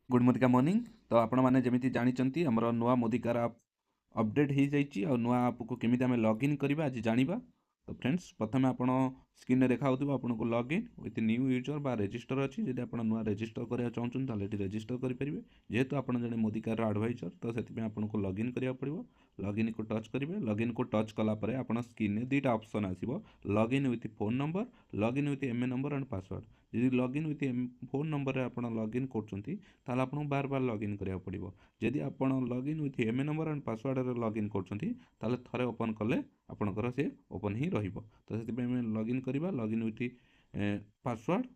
Good मोदिका morning. तो आपण मैंने जमी जानते आमर नुआ मोदिकार आप अपडेट हो जाए नुआ आप को केमी आम लॉगिन करवा आज जाना। तो फ्रेंड्स प्रथम आप स्क्रीन में देखा आपको लॉगिन विथ न्यू यूजर बा रजिस्टर अच्छी जब आप नुआ रजिस्टर करने चाहते ये रजिस्टर करेंगे जेहेतु आप जड़े मोदिकार एडवाइजर तो से आपको लॉगिन करा पड़ो। लॉगिन को टच करेंगे लॉगिन को टच कलापर आप स्क्रीन में दुईटा ऑप्शन आसो login with phone number login with M A number and password. जी लॉगिन विथ फोन नंबर आप लॉगिन कर आपको बार बार लॉगिन करा पड़ो। जदि आप login with M A number and password login कर थे ओपन कले आपंकर सी ओपन ही रहिबो। तो से लॉगिन करवा लॉगिन विथ पासवर्ड।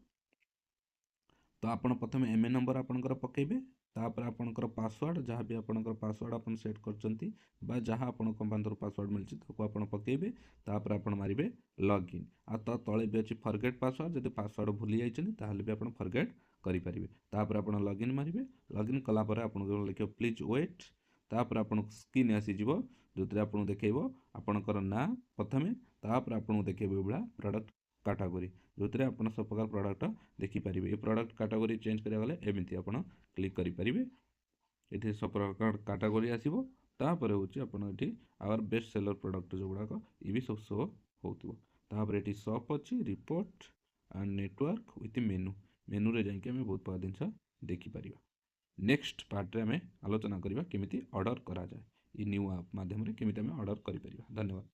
तो आपन प्रथम एमए नंबर आपंकर पकेबे तापर आपंकर पासवर्ड जहाँ भी आपंकर पासवर्ड आप सेट करचंती बा जहाँ आपन कंपानी पासवर्ड मिलची ताको आपन पकेबे तापर आपन मारिबे लॉगिन आ तो तळे भी अछि फॉरगेट पासवर्ड जदि पासवर्ड भूली जाइछन ताहले भी आपन फॉरगेट करि परिबे। तापर आपन लॉगिन मारिबे लॉगिन कला परे आपन लिखियो प्लीज वेट तापर आपन स्क्रीन आसी जिवो जोतरे आपन देखैबो आपनकर ना प्रथमे तापर आपन देखैबो बळा प्रोडक्ट कैटेगरी जो आप सब प्रकार प्रोडक्ट देखिपारे। ये प्रोडक्ट कैटेगरी चेंज करा गले एमती आप क्लिक करेंगे ये सब प्रकार कैटेगरी आसो तापर हूँ ये आवर बेस्ट सेलर प्रोडक्ट जो गुड़ाक ये भी सब शो होपर ये शॉप अच्छी रिपोर्ट एंड नेटवर्क विथ मेनू मेनू रे जाकि आम बहुत प्रकार जिन देखिपर। नेक्स्ट पार्ट में आम आलोचना करवा केमी ऑर्डर करा जाए ये न्यू आप माध्यम केमी ऑर्डर कर। धन्यवाद।